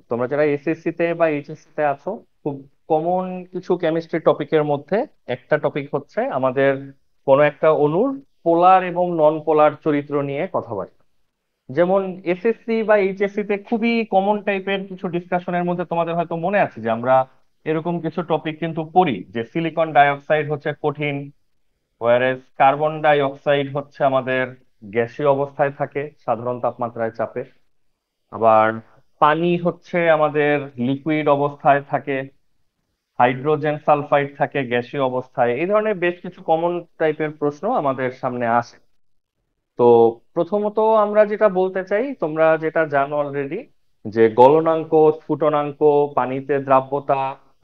তোমরা যারা এসএসসি তে বা এইচএসসি তে আছো, খুব কমন কিছু কেমিস্ট্রি টপিকের মধ্যে একটা টপিক হচ্ছে আমাদের কোনো একটা অণুর পোলার এবং নন পোলার চরিত্র নিয়ে কথাবার্তা। যেমন এসএসসি বা এইচএসসি তে খুবই কমন টাইপের কিছু ডিসকাশনের মধ্যে তোমাদের হয়তো মনে আছে যে আমরা এরকম কিছু টপিক কিন্তু পড়ি, যে সিলিকন ডাইঅক্সাইড হচ্ছে কঠিন, ওয়ারেস কার্বন ডাই অক্সাইড হচ্ছে আমাদের গ্যাসীয় অবস্থায় থাকে সাধারণ তাপমাত্রায় চাপে। আবার পানি হচ্ছে আমাদের লিকুইড অবস্থায় থাকে, হাইড্রোজেন সালফাইড থাকে গ্যাসীয় অবস্থায়। এই ধরনের বেশ কিছু কমন টাইপের প্রশ্ন আমাদের সামনে আসে। তো প্রথমত আমরা যেটা বলতে চাই, তোমরা যেটা জানো অলরেডি, যে গলনাঙ্ক, স্ফুটনাঙ্ক, পানিতে দ্রাব্যতা,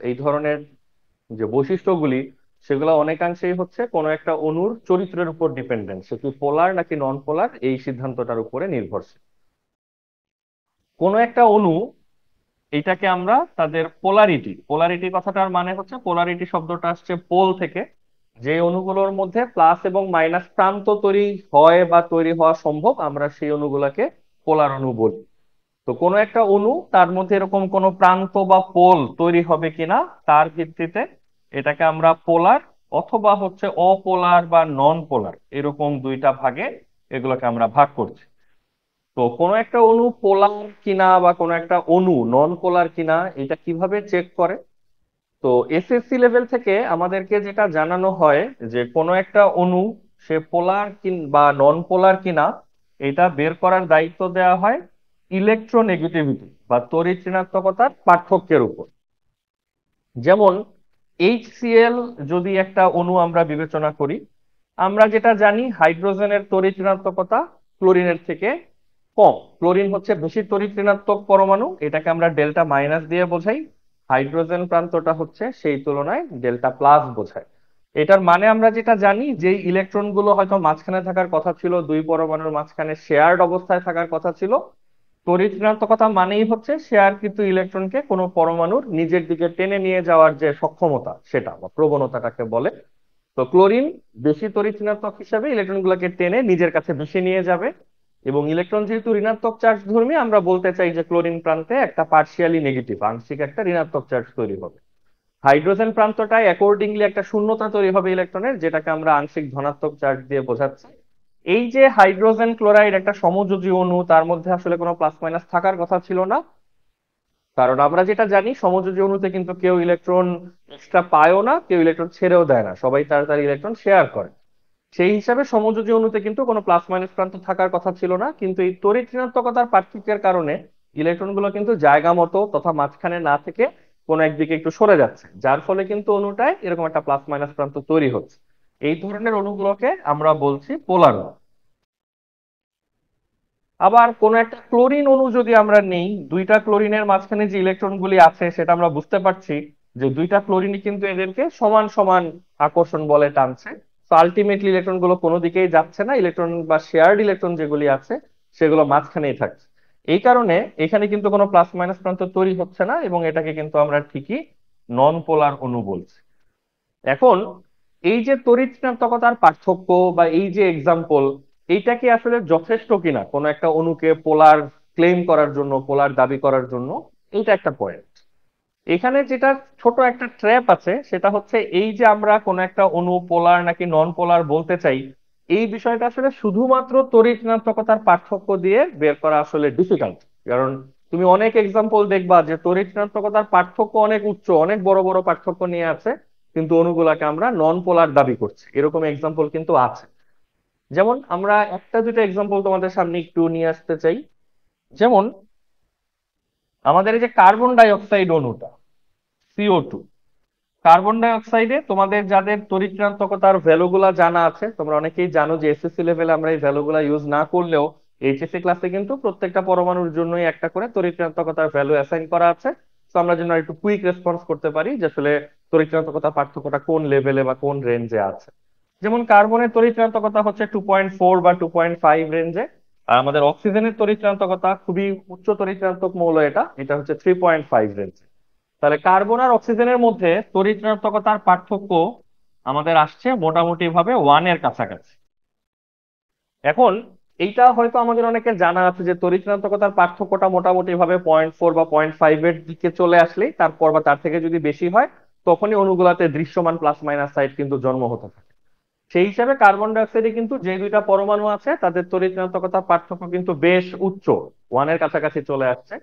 এই ধরনের যে বৈশিষ্ট্যগুলি, সেগুলো অনেকাংশেই হচ্ছে কোনো একটা অণুর চরিত্রের উপর ডিপেন্ডেন্ট, সে কি পোলার নাকি নন পোলার এই সিদ্ধান্তটার উপরে নির্ভরশীল। কোনো একটা অণু, এইটাকে আমরা তাদের পোলারিটি, পোলারিটি কথাটার মানে হচ্ছে, পোলারিটি শব্দটা আসছে পোল থেকে, যে অণুগুলোর মধ্যে প্লাস এবং মাইনাস প্রান্ত তৈরি হয় বা তৈরি হওয়া সম্ভব, আমরা সেই অণুগুলোকে পোলার অণু বলি। তো কোনো একটা অণু, তার মধ্যে এরকম কোনো প্রান্ত বা পোল তৈরি হবে কিনা তার ভিত্তিতে এটাকে আমরা পোলার অথবা হচ্ছে অপোলার বা নন পোলার, এরকম দুইটা ভাগে এগুলোকে আমরা ভাগ করছি। তো কোনো একটা অণু পোলার কিনা বা কোনো একটা অণু নন পোলার কিনা এটা কিভাবে চেক করে? তো এসএসসি লেভেল থেকে আমাদেরকে যেটা জানানো হয়, যে কোনো একটা অণু সে পোলার বা নন পোলার কিনা এটা বের করার দায়িত্ব দেওয়া হয় ইলেকট্রোনেগেটিভিটি বা তড়িৎ ঋণাত্মকতার পার্থক্যের উপর। যেমন HCl যদি একটা অণু আমরা বিবেচনা করি, আমরা যেটা জানি হাইড্রোজেনের তড়িৎ ঋণাত্মকতা ক্লোরিনের থেকে কম। ক্লোরিন হচ্ছে বেশি তড়িৎ ঋণাত্মক পরমাণু, এটাকে আমরা ডেল্টা মাইনাস দিয়ে বোঝাই। হাইড্রোজেন প্রান্তটা হচ্ছে সেই তুলনায় ডেল্টা প্লাস বোঝায়। এটার মানে আমরা যেটা জানি, যে ইলেকট্রন গুলো হয়তো মাঝখানে থাকার কথা ছিল, দুই পরমাণুর মাঝখানে শেয়ার্ড অবস্থায় থাকার কথা ছিল, তড়িৎ ঋণাত্মকতা মানেই হচ্ছে শেয়ারকৃত ইলেকট্রনকে কোনো পরমাণুর নিজের দিকে টেনে নিয়ে যাওয়ার যে সক্ষমতা, সেটা বা প্রবণতাটাকে বলে। তো ক্লোরিন বেশি তড়িৎ ঋণাত্মক হিসাবে ইলেকট্রন গুলাকে টেনে নিজের কাছে বেশি নিয়ে যাবে। এবং ইলেকট্রন যেহেতু ঋণাত্মক চার্জ ধর্মী, আমরা বলতে চাই যে ক্লোরিন প্রান্তে একটা পার্শিয়ালি নেগেটিভ, আংশিক একটা ঋণাত্মক চার্জ তৈরি হবে। হাইড্রোজেন প্রান্তটায় অ্যাকর্ডিংলি একটা শূন্যতা তৈরি হবে ইলেকট্রনের, যেটাকে আমরা আংশিক ধনাত্মক চার্জ দিয়ে বোঝাচ্ছি। এই যে হাইড্রোজেন ক্লোরাইড একটা সমযোজী অণু, তার মধ্যে আসলে কোনো প্লাস মাইনাস থাকার কথা ছিল না। কারণ আমরা যেটা জানি, সমযোজী অণুতে কিন্তু কেউ ইলেকট্রন এক্সট্রা পায়ও না, কেউ ইলেকট্রন ছেড়েও দেয় না, সবাই তার ইলেকট্রন শেয়ার করে। সেই হিসাবে সমযোজী অণুতে কিন্তু কোনো প্লাস মাইনাস প্রান্ত থাকার কথা ছিল না, কিন্তু এই তড়িৎ ঋণাত্মকতার পার্থক্যের কারণে ইলেকট্রন গুলো কিন্তু জায়গা মতো তথা মাঝখানে না থেকে কোনো একদিকে একটু সরে যাচ্ছে, যার ফলে কিন্তু অণুটায় এরকম একটা প্লাস মাইনাস প্রান্ত তৈরি হচ্ছে। এই ধরনের অণুগুলোকে আমরা বলছি পোলার অণু। আবার কোন একটা ক্লোরিন অণু যদি আমরা নেই, দুইটা ক্লোরিনের মাঝখানে যে ইলেকট্রন গুলি আছে সেটা আমরা বুঝতে পারছি যে দুইটা ক্লোরিনই কিন্তু এদেরকে সমান সমান আকর্ষণ বলে টানছে। তো আলটিমেটলি ইলেকট্রন গুলো কোনো দিকেই যাচ্ছে না, ইলেকট্রন বা শেয়ার্ড ইলেকট্রন যেগুলি আছে সেগুলো মাঝখানেই থাকছে। এই কারণে এখানে কিন্তু কোনো প্লাস মাইনাস প্রান্ত তৈরি হচ্ছে না, এবং এটাকে কিন্তু আমরা ঠিকই নন পোলার অণু বলছি। এখন এই যে তড়িৎ ঋণাত্মকতার পার্থক্য বা এই যে এক্সাম্পল, এইটা কি আসলে যথেষ্ট কিনা কোনো একটা অণুকে পোলার ক্লেম করার জন্য, পোলার দাবি করার জন্য? এইটা একটা পয়েন্ট। এখানে যেটা ছোট একটা ট্র্যাপ আছে, সেটা হচ্ছে এই যে আমরা কোন একটা অণু পোলার নাকি নন পোলার বলতে চাই, এই বিষয়টা আসলে শুধুমাত্র তড়িৎ ঋণাত্মকতার পার্থক্য দিয়ে বের করা আসলে ডিফিকাল্ট। কারণ তুমি অনেক এক্সাম্পল দেখবা যে তড়িৎ ঋণাত্মকতার পার্থক্য অনেক উচ্চ, অনেক বড় বড় পার্থক্য নিয়ে আছে, কিন্তু অণুগুলাকে আমরা নন পোলার দাবি করছি, এরকম এক্সাম্পল কিন্তু আছে। যেমন আমরা একটা দুটো এক্সাম্পল তোমাদের সামনে একটু নিয়ে আসতে চাই। যেমন আমাদের এই যে carbon die oxide অণুটা, CO2, carbon die অক্সাইডে তোমাদের যাদের তড়িৎ ঋণাত্মকতার ভ্যালুগুলা জানা আছে, তোমরা অনেকেই জানো যে এসএসসি লেভেলে আমরা এই ভ্যালুগুলা ইউজ না করলেও এইচএসসি ক্লাসে কিন্তু প্রত্যেকটা পরমাণুর জন্যই একটা করে তড়িৎ ঋণাত্মকতার ভ্যালু অ্যাসাইন করা আছে। তো আমরা যেন একটু কুইক রেসপন্স করতে পারি যে আসলে তড়িৎ ঋণাত্মকতার পার্থক্যটা কোন লেভেলে বা কোন রেঞ্জে আছে। যেমন কার্বনের তড়িৎ ঋণাত্মকতা হচ্ছে 2.4 বা 2.5 রেঞ্জে। আর আমাদের অক্সিজেনের তড়িৎ ঋণাত্মকতা খুবই উচ্চ তড়িৎ ঋণাত্মক মৌল, এটা এটা হচ্ছে 3.5 রেঞ্জে। তাহলে কার্বন আর অক্সিজেনের মধ্যে তড়িৎ ঋণাত্মকতার পার্থক্য আমাদের আসছে মোটামুটি ভাবে 1 এর কাছাকাছি। এখন এইটা হয়তো আমাদের অনেকের জানা আছে যে তড়িৎ ঋণাত্মকতার পার্থক্যটা মোটামুটি ভাবে 0.4 বা 0.5 এর দিকে চলে আসলেই, তারপর বা তার থেকে যদি বেশি হয় তখনই অণুগুলাতে দৃশ্যমান প্লাস মাইনাস সাইড কিন্তু জন্ম হতে থাকে। সেই হিসাবে কার্বন ডাই অক্সাইডে কিন্তু যে দুইটা পরমাণু আছে তাদের তড়িৎ ঋণাত্মকতার পার্থক্য কিন্তু বেশ উচ্চ, ওয়ানের কাছাকাছি চলে আসছে।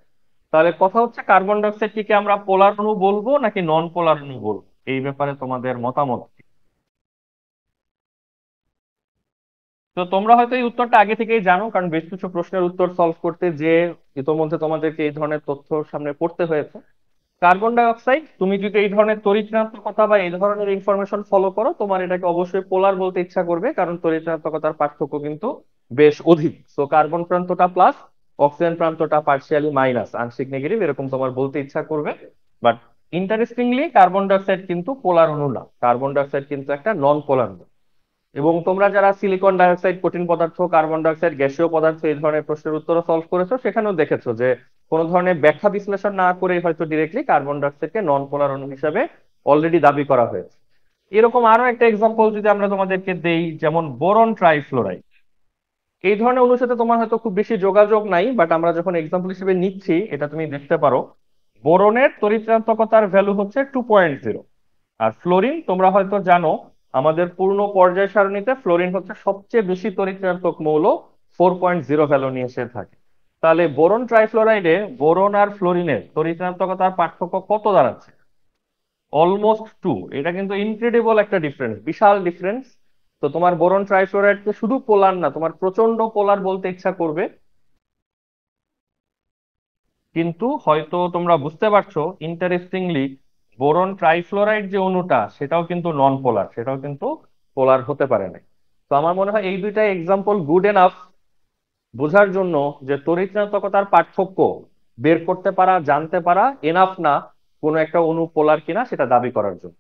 তাহলে কথা হচ্ছে কার্বন ডাই অক্সাইডকে আমরা পোলার অণু বলবো নাকি নন পোলার অণু বলবো, এই ব্যাপারে তোমাদের মতামত কি? তো তোমরা হয়তো এই উত্তরটা আগে থেকেই জানো, কারণ বেশ কিছু প্রশ্নের উত্তর সলভ করতে যে ইতোমধ্যে তোমাদেরকে এই ধরনের তথ্য সামনে পড়তে হয়েছে। কার্বন ডাই অক্সাইড, তুমি যদি এই ধরনের তড়িৎ ঋণাত্মকতা বা এই ধরনের ইনফরমেশন ফলো করো, তোমার এটাকে অবশ্যই পোলার বলতে ইচ্ছা করবে, কারণ তড়িৎ ঋণাত্মকতার পার্থক্য কিন্তু বেশ অধিক। তো কার্বন প্রান্তটা প্লাস, অক্সিজেন প্রান্তটা পার্শিয়ালি মাইনাস, আংশিক নেগেটিভ, এরকম তোমার বলতে ইচ্ছা করবে। But interestingly carbon dioxide কিন্তু পোলার অণু না, কার্বন ডাই অক্সাইড কিন্তু একটা নন পোলার অণু। এবং তোমরা যারা সিলিকন ডাইঅক্সাইড কঠিন পদার্থ, কার্বন ডাইঅক্সাইড গ্যাসীয় পদার্থ, এই ধরনের প্রশ্নের উত্তর সলভ করেছো, সেখানেও দেখেছো যে কোনো ধরনের ব্যাখ্যা বিশ্লেষণ না করে হয়তো ডিরেক্টলি কার্বন ডাইঅক্সাইডকে নন পোলার অণু হিসেবে অলরেডি দাবি করা হয়েছে। এরকম আরো একটা এক্সাম্পল যদি আমরা তোমাদেরকে দেই, যেমন বোরন ট্রাইফ্লোরাইড, এই ধরনের অণুর সাথে তোমার হয়তো খুব বেশি যোগাযোগ নাই, বাট আমরা যখন এক্সাম্পল হিসেবে নিচ্ছি এটা তুমি দেখতে পারো। বোরনের তড়িৎঋণাত্মকতার ভ্যালু হচ্ছে 2.0। আর ফ্লোরিন তোমরা হয়তো জানো, আমাদের পূর্ণ পর্যায় সারণীতে ফ্লোরিন হচ্ছে সবচেয়ে বেশি তড়িৎঋণাত্মক মৌল, 4.0 ভ্যালু নিয়ে এসে থাকে। তাহলে বোরন ট্রাইফ্লোরাইডে বোরন আর ফ্লোরিনের তড়িৎঋণাত্মকতার পার্থক্য কত দাঁড়াচ্ছে? অলমোস্ট 2। এটা কিন্তু ইনক্রেডিবল একটা ডিফারেন্স, বিশাল ডিফারেন্স। তো তোমার বোরন ট্রাইফ্লোরাইডকে শুধু পোলার না, তোমার প্রচন্ড পোলার বলতে ইচ্ছা করবে। কিন্তু হয়তো তোমরা বুঝতে পারছো ইন্টারেস্টিংলি, বোরন ট্রাইফ্লোরাইড যে অণুটা সেটাও কিন্তু নন পোলার, সেটাও কিন্তু পোলার হতে পারে না। তো আমার মনে হয় এই দুইটা এক্সাম্পল গুড এনাফ বোঝার জন্য যে তড়িৎ ঋণাত্মকতার পার্থক্য বের করতে পারা, জানতে পারা এনাফ না কোনো একটা অণু পোলার কিনা সেটা দাবি করার জন্য।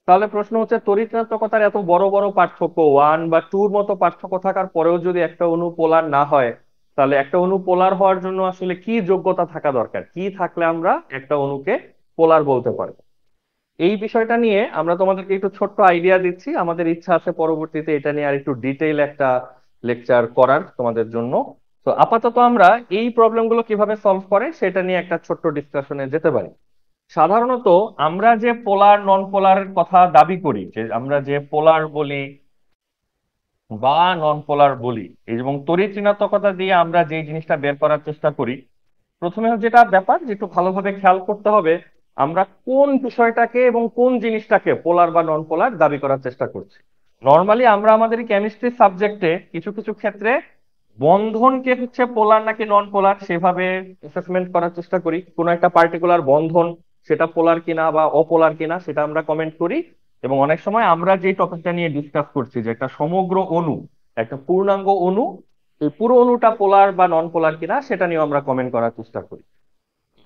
তাহলে প্রশ্ন হচ্ছে, তড়িৎ ঋণাত্মকতার এত বড় বড় পার্থক্য, 1 বা 2 মতো পার্থক্য থাকার পরেও যদি একটা অণু পোলার না হয়, তাহলে একটা অণু পোলার হওয়ার জন্য আসলে কি যোগ্যতা থাকা দরকার, কি থাকলে আমরা একটা অণুকে পোলার বলতে পারবো? এই বিষয়টা নিয়ে আমরা তোমাদেরকে একটু ছোট্ট আইডিয়া দিচ্ছি, আমাদের ইচ্ছা আছে পরবর্তীতে এটা নিয়ে আর একটু ডিটেইল একটা লেকচার করার তোমাদের জন্য। তো আপাতত আমরা এই প্রবলেমগুলো কিভাবে সলভ করে সেটা নিয়ে একটা ছোট্ট ডিসকাশনে যেতে পারি। সাধারণত আমরা যে পোলার নন পোলার কথা দাবি করি, যে আমরা যে পোলার বলি বা নন পোলার বলি, এবং তড়িৎ ঋণাত্মকতা দিয়ে আমরা যে জিনিসটা বের করার চেষ্টা করি, প্রথমে যেটা ব্যাপার যে একটু ভালোভাবে খেয়াল করতে হবে আমরা কোন বিষয়টাকে এবং কোন জিনিসটাকে পোলার বা নন পোলার দাবি করার চেষ্টা করছি। নর্মালি আমরা আমাদের কেমিস্ট্রি সাবজেক্টে কিছু কিছু ক্ষেত্রে বন্ধনকে হচ্ছে পোলার নাকি নন পোলার সেভাবে অ্যাসেসমেন্ট করার চেষ্টা করি, কোনো একটা পার্টিকুলার বন্ধন সেটা পোলার কিনা বা অপোলার কিনা সেটা আমরা কমেন্ট করি। এবং অনেক সময় আমরা যে টপিকটা নিয়ে ডিসকাস করছি, যে একটা সমগ্র অণু, একটা পূর্ণাঙ্গ অণু, এই পুরো অণুটা পোলার বা নন পোলার কিনা সেটা নিয়ে আমরা কমেন্ট করার চেষ্টা করি।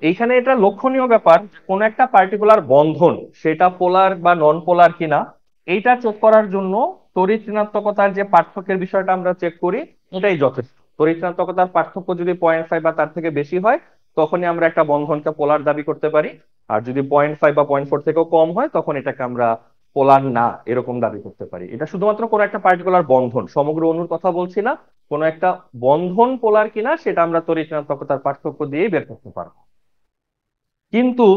এইখানে এটা লক্ষণীয় ব্যাপার, কোন একটা পার্টিকুলার বন্ধন সেটা পোলার বা নন পোলার কিনা এইটা চেক করার জন্য তড়িৎ ঋণাত্মকতার যে পার্থক্যের বিষয়টা আমরা চেক করি, এটাই যথেষ্ট। তড়িৎ ঋণাত্মকতার পার্থক্য যদি 0.5 বা তার থেকে বেশি হয়, তখনই আমরা একটা বন্ধনকে পোলার দাবি করতে পারি। আর যদি 0.5 বা 0.4 থেকেও কম হয়, তখন এটাকে আমরা পোলার না এরকম দাবি করতে পারি। এটা শুধুমাত্র কোনো একটা পার্টিকুলার বন্ধন, সমগ্র অণুর কথা বলছি না, কোনো একটা বন্ধন পোলার কিনা সেটা আমরা তড়িৎ ঋণাত্মকতার পার্থক্য দিয়েই বের করতে পারবো। কিন্তু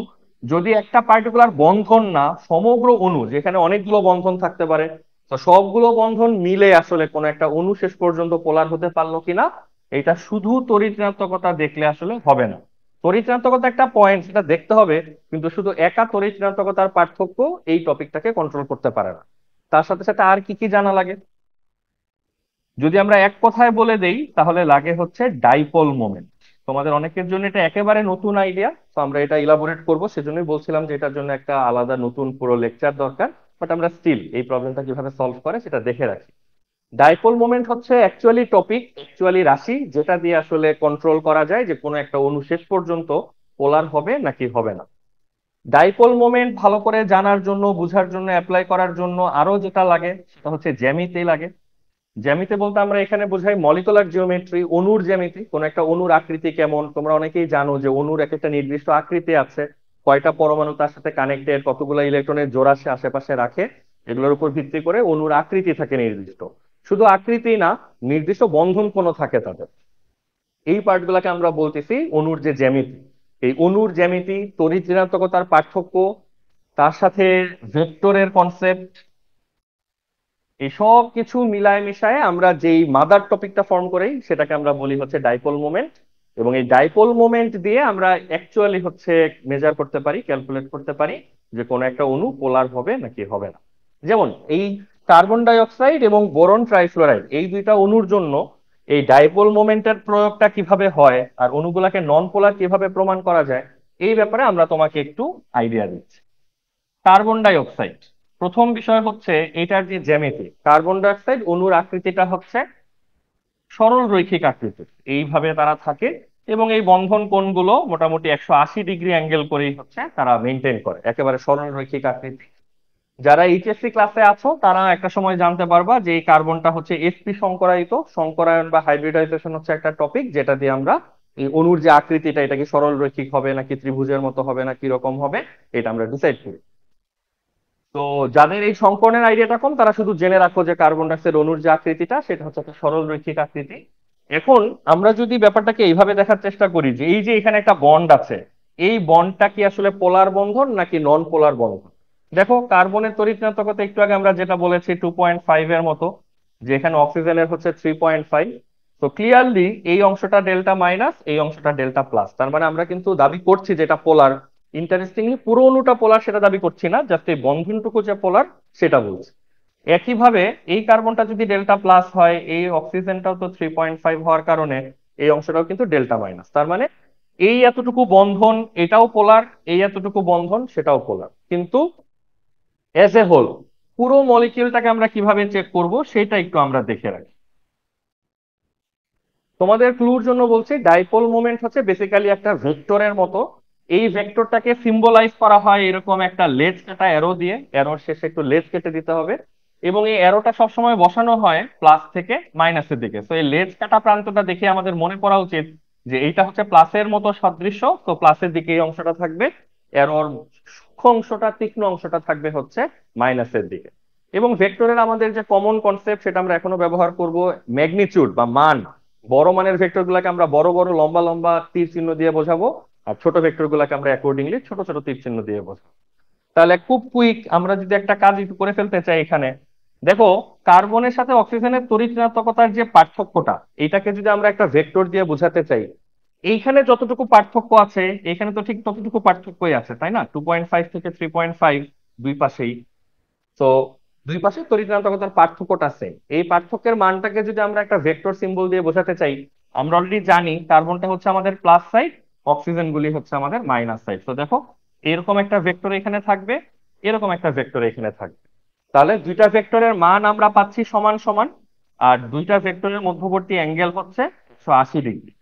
যদি একটা পার্টিকুলার বন্ধন না, সমগ্র অণু যেখানে অনেকগুলো বন্ধন থাকতে পারে, তো সবগুলো বন্ধন মিলে আসলে কোন একটা অণু শেষ পর্যন্ত পোলার হতে পারলো কিনা, এটা শুধু তড়িৎ ঋণাত্মকতা দেখলে আসলে হবে না। তড়িৎ ঋণাত্মকতা একটা পয়েন্ট, সেটা দেখতে হবে, কিন্তু শুধু একা তড়িৎ ঋণাত্মকতার পার্থক্য এই টপিকটাকে কন্ট্রোল করতে পারে না। তার সাথে সাথে আর কি কি জানা লাগে, যদি আমরা এক কথায় বলে দেই তাহলে লাগে হচ্ছে ডাইপোল মোমেন্ট। তোমাদের অনেকের জন্য এটা একেবারে নতুন আইডিয়া, তো আমরা এটা ইলাবোরেট করব, সেজন্যই বলছিলাম যে এটার জন্য একটা আলাদা নতুন পুরো লেকচার দরকার। বাট আমরা স্টিল এই প্রবলেমটা কিভাবে সলভ করে সেটা দেখে রাখি। ডাইপোল মোমেন্ট হচ্ছে অ্যাকচুয়ালি টপিক, অ্যাকচুয়ালি রাশি, যেটা দিয়ে আসলে কন্ট্রোল করা যায় যে কোনো একটা অণু শেষ পর্যন্ত পোলার হবে নাকি হবে না। ডাইপোল মোমেন্ট ভালো করে জানার জন্য, বুঝার জন্য, অ্যাপ্লাই করার জন্য আরো যেটা লাগে সেটা হচ্ছে জ্যামিতি লাগে। জ্যামিতি বলতে আমরা এখানে বোঝাই মলিকুলার জিওমেট্রি, অণুর জ্যামিতি। কোন একটা অণুর আকৃতি কেমন, তোমরা অনেকেই জানো যে অণুর এক একটা নির্দিষ্ট আকৃতি আছে, কয়টা পরমাণু তার সাথে কানেক্টেড, কতগুলো ইলেকট্রনের জোড়া সে আশেপাশে রাখে, এগুলোর উপর ভিত্তি করে অণুর আকৃতি থাকে নির্দিষ্ট। শুধু আকৃতি না, নির্দিষ্ট বন্ধন কোণ থাকে তাদের। এই পার্টগুলোকে আমরা বলতেছি অণুর যে জ্যামিতি। এই অণুর জ্যামিতি, তড়িৎ ঋণাত্মকতার পার্থক্য, তার সাথে ভেক্টরের কনসেপ্ট, এই সব কিছু মিলায় মিশায় আমরা যেই মাদার টপিকটা ফর্ম করি সেটাকে আমরা বলি হচ্ছে ডাইপোল মোমেন্ট। এবং এই ডাইপোল মোমেন্ট দিয়ে আমরা অ্যাকচুয়ালি হচ্ছে মেজার করতে পারি, ক্যালকুলেট করতে পারি যে কোনো একটা অণু পোলার হবে নাকি হবে না। যেমন এই কার্বন ডাই অক্সাইড এবং বোরন ট্রাইফ্লোরাইড, এই দুইটা অণুর জন্য এই ডাইপোল মোমেন্টের প্রয়োগটা কিভাবে হয় আর অণুগুলাকে নন পোলার কিভাবে প্রমাণ করা যায়, এই ব্যাপারে আমরা তোমাকে একটু আইডিয়া দিচ্ছি। কার্বন ডাই অক্সাইড, প্রথম বিষয় হচ্ছে এটার যে জ্যামিতি। কার্বন ডাই অক্সাইড অণুর আকৃতিটা হচ্ছে সরল রৈখিক আকৃতির, এইভাবে তারা থাকে এবং এই বন্ধন কোণগুলো মোটামুটি 180 ডিগ্রি অ্যাঙ্গেল করেই হচ্ছে তারা মেনটেন করে, একেবারে সরল রৈখিক আকৃতি। যারা এইচএসসি ক্লাসে আছো তারা একটা সময় জানতে পারবা যে এই কার্বনটা হচ্ছে এসপি সংকরায়িত। সংকরায়ন বা হাইব্রিডাইজেশন হচ্ছে একটা টপিক যেটা দিয়ে আমরা এই অণুর যে আকৃতিটা, এটা কি সরল রৈখিক হবে নাকি ত্রিভুজের মতো হবে না কিরকম হবে, এটা আমরা ডিসাইড করি। তো যাদের এই সংকরণের আইডিয়াটা কম তারা শুধু জেনে রাখো যে কার্বন ডাইঅক্সাইড অণুর যে আকৃতিটা সেটা হচ্ছে একটা সরল রৈখিক আকৃতি। এখন আমরা যদি ব্যাপারটাকে এইভাবে দেখার চেষ্টা করি যে এই যে এখানে একটা বন্ড আছে, এই বন্ডটা কি আসলে পোলার বন্ধন নাকি নন পোলার বন্ধন। দেখো কার্বনের তড়িৎ ঋণাত্মকতা একটু আগে আমরা যেটা বলেছি 2.5 এর মতো, যে এখানে অক্সিজেনের হচ্ছে 3.5। তো ক্লিয়ারলি এই অংশটা ডেল্টা মাইনাস, এই অংশটা ডেল্টা প্লাস, তার মানে আমরা কিন্তু দাবি করছি যেটা পোলার। ইন্টারেস্টিংলি পুরো অণুটা পোলার সেটা দাবি করছি না, জাস্ট এই বন্ধনটুকু যে পোলার সেটা বলছি। একইভাবে এই কার্বনটা যদি ডেল্টা প্লাস হয়, এই অক্সিজেনটাও তো 3.5 হওয়ার কারণে এই অংশটাও কিন্তু ডেল্টা মাইনাস, তার মানে এই এতটুকু বন্ধন এটাও পোলার, এই এতটুকু বন্ধন সেটাও পোলার। কিন্তু এজ এ হোল পুরো মলিকিউলটাকে আমরা কিভাবে চেক করব সেটা একটু আমরা দেখে রাখি। তোমাদের ক্লুর জন্য বলছি ডাইপোল মোমেন্ট হচ্ছে বেসিক্যালি একটা ভেক্টরের মতো। এই ভেক্টরটাকে সিম্বলাইজ করা হয় এরকম একটা লেজ কাটা অ্যারো দিয়ে, অ্যারোর শেষে একটু লেজ কেটে দিতে হবে এবং এই অ্যারোটা সবসময় বসানো হয় প্লাস থেকে মাইনাসের দিকে। তো এই লেজ কাটা প্রান্তটা দেখে আমাদের মনে করা উচিত যে এইটা হচ্ছে প্লাসের মতো সাদৃশ্য, তো প্লাসের দিকে এই অংশটা থাকবে, অ্যারোর সূক্ষ্ম অংশটা তীক্ষ্ণ অংশটা থাকবে হচ্ছে মাইনাসের দিকে। এবং ভেক্টরের আমাদের যে কমন কনসেপ্ট সেটা আমরা এখনো ব্যবহার করব, ম্যাগনিটিউড বা মান। বড় মানের ভেক্টর গুলাকে আমরা বড় বড় লম্বা লম্বা তীর চিহ্ন দিয়ে বোঝাবো, আর ছোট ভেক্টর গুলাকে আমরা অ্যাকর্ডিংলি ছোট ছোট তীর চিহ্ন দিয়ে বোঝাবো। তাহলে খুব কুইক আমরা যদি একটা কাজ একটু করে ফেলতে চাই এখানে, দেখো কার্বনের সাথে অক্সিজেনের তড়িৎ ঋণাত্মকতার যে পার্থক্যটা, এটাকে যদি আমরা একটা ভেক্টর দিয়ে বোঝাতে চাই, এইখানে যতটুকু পার্থক্য আছে এখানে তো ঠিক ততটুকু পার্থক্যই আছে, তাই না? 2.5 থেকে 3.5 দুই পাশেই। তো দুই পাশে তড়িৎ ঋণাত্মকতার পার্থক্যটা সেম। এই পার্থক্যের মানটাকে যদি আমরা একটা ভেক্টর সিম্বল দিয়ে বোঝাতে চাই, আমরা অলরেডি জানি কার্বনটা হচ্ছে আমাদের প্লাস সাইড, অক্সিজেন গুলি হচ্ছে আমাদের মাইনাস সাইড। তো দেখো এরকম একটা ভেক্টর এখানে থাকবে, এরকম একটা ভেক্টর এখানে থাকবে। তাহলে দুইটা ভেক্টরের মান আমরা পাচ্ছি সমান সমান, আর দুইটা ভেক্টরের মধ্যবর্তী অ্যাঙ্গেল হচ্ছে 180 ডিগ্রি।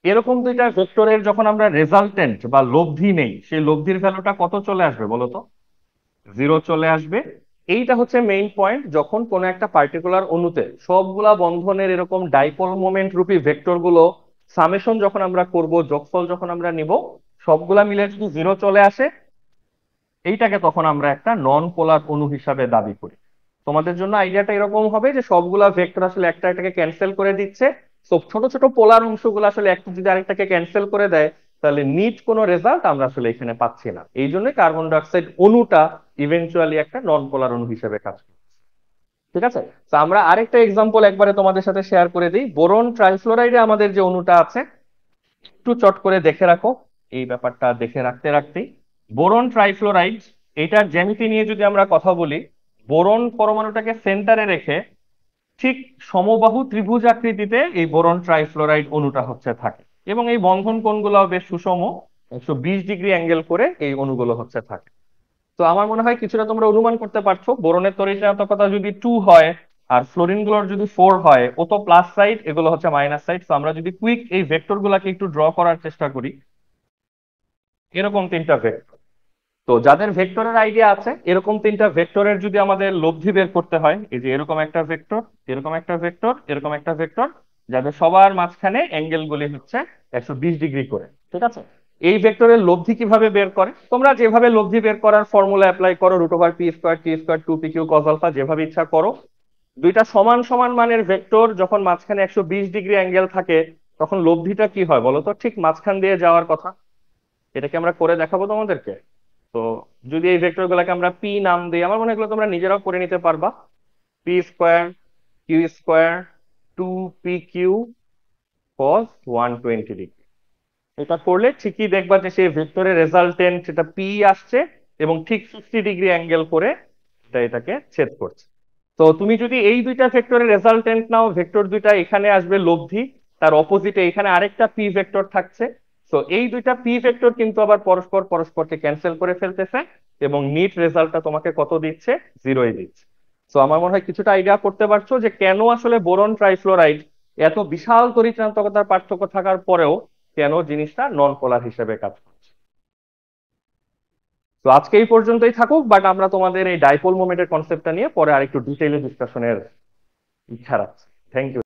এরকম দুইটা ভেক্টরের যখন আমরা রেজাল্টেন্ট বা লব্ধি নেই, সেই লব্ধির ভ্যালুটা কত চলে আসবে বলো তো? 0 চলে আসবে। এইটা হচ্ছে মেইন পয়েন্ট, যখন কোনো একটা পার্টিকুলার অণুতে সবগুলা বন্ধনের এরকম ডাইপোল মোমেন্ট রূপী ভেক্টর গুলো সামেশন যখন আমরা করব, যোগফল যখন আমরা নিব, সবগুলা মিলে যদি 0 চলে আসে, এইটাকে তখন আমরা একটা নন পোলার অণু হিসাবে দাবি করি। তোমাদের জন্য আইডিয়াটা এরকম হবে যে সবগুলা ভেক্টর আসলে একটা একটাকে ক্যান্সেল করে দিচ্ছে। সব ছোট ছোট পোলার অংশগুলো আসলে একটা যদি আরেকটাকে ক্যান্সেল করে দেয়, তাহলে নিট কোনো রেজাল্ট আমরা আসলে এখানে পাচ্ছি না। এই জন্য কার্বন ডাইঅক্সাইড অণুটা ইভেনচুয়ালি একটা নন পোলার অণু হিসেবে কাজ করে। ঠিক আছে, তো আমরা আরেকটা এক্সাম্পল একবারে তোমাদের সাথে শেয়ার করে দিই। বোরন ট্রাইফ্লোরাইডে আমাদের যে অণুটা আছে, একটু চট করে দেখে রাখো। এই ব্যাপারটা দেখে রাখতে রাখতেই বোরন ট্রাইফ্লোরাইড, এটার জ্যামিতি নিয়ে যদি আমরা কথা বলি, বোরন পরমাণুটাকে সেন্টারে রেখে ঠিক সমবাহু ত্রিভুজ আকৃতিতে এই বোরন ট্রাইফ্লোরাইড অণুটা হচ্ছে থাকে এবং এই বন্ধন কোণগুলোও বেশ সুষম, 120 ডিগ্রি অ্যাঙ্গেল করে এই অণুগুলো হচ্ছে থাকে। তো আমার মনে হয় কিছুটা তোমরা অনুমান করতে পারছো, বোরনের তড়িৎ ঋণাত্মকতা যদি 2 হয় আর ফ্লোরিন গুলোর যদি 4 হয়, ও তো প্লাস সাইড, এগুলো হচ্ছে মাইনাস সাইড। তো আমরা যদি কুইক এই ভেক্টর গুলাকে একটু ড্র করার চেষ্টা করি, এরকম তিনটা ভেক্টর। তো যাদের ভেক্টরের আইডিয়া আছে, এরকম তিনটা ভেক্টরের যদি আমাদের লব্ধি বের করতে হয়, এই যে এরকম একটা ভেক্টর, এরকম একটা ভেক্টর, এরকম একটা ভেক্টর, যাদের সবার মাঝখানে অ্যাঙ্গেল গুলি হচ্ছে 120 ডিগ্রি করে, ঠিক আছে? এই ভেক্টরের লব্ধি কিভাবে বের করে, তোমরা যেভাবে লব্ধি বের করার ফর্মুলা অ্যাপ্লাই করো, √p², t², 2pq cos alpha, যেভাবে ইচ্ছা করো, দুইটা সমান সমান মানের ভেক্টর যখন মাঝখানে 120 ডিগ্রি অ্যাঙ্গেল থাকে, তখন লব্ধিটা কি হয় বলো তো? ঠিক মাঝখান দিয়ে যাওয়ার কথা। এটাকে আমরা করে দেখাবো তোমাদেরকে। তো যদি এই ভেক্টর গুলাকে আমরা পি নাম দিই, আমার মনে হয় এগুলো তোমরা নিজেরাও করে নিতে পারবা। P square Q square 2 PQ cos 120 degree. এটা করলে ঠিকই দেখবা যে সেই ভেক্টরের রেজাল্টেন্ট সেটা পি আসছে, এবং ঠিক 50 ডিগ্রি অ্যাঙ্গেল করে এটা এটাকে ছেদ করছে। তো তুমি যদি এই দুইটা ভেক্টরের রেজাল্টেন্ট নাও, ভেক্টর দুইটা এখানে আসবে লব্ধি, তার অপোজিটে এখানে আরেকটা পি ভেক্টর থাকছে। তো এই দুইটা পি ভেক্টর কিন্তু আবার পরস্পর পরস্পরকে ক্যান্সেল করে ফেলতেছে, এবং নিট রেজাল্টটা তোমাকে কত দিচ্ছে? 0-ই দিচ্ছে। তো আমার মনে হয় কিছুটা আইডিয়া করতে পারছো যে কেন আসলে বোরন ট্রাইফ্লোরাইড এত বিশাল তড়িৎচেনাত্মকতার পার্থক্য থাকার পরেও কেন জিনিসটা নন পোলার হিসেবে কাজ করছে। তো আজকে এই পর্যন্তই থাকুক, বাট আমরা তোমাদের এই ডাইপোল মোমেন্টের কনসেপ্টটা নিয়ে পরে আরেকটু ডিটেইলে ডিসকাশনের ইচ্ছা রাখছি। Thank you.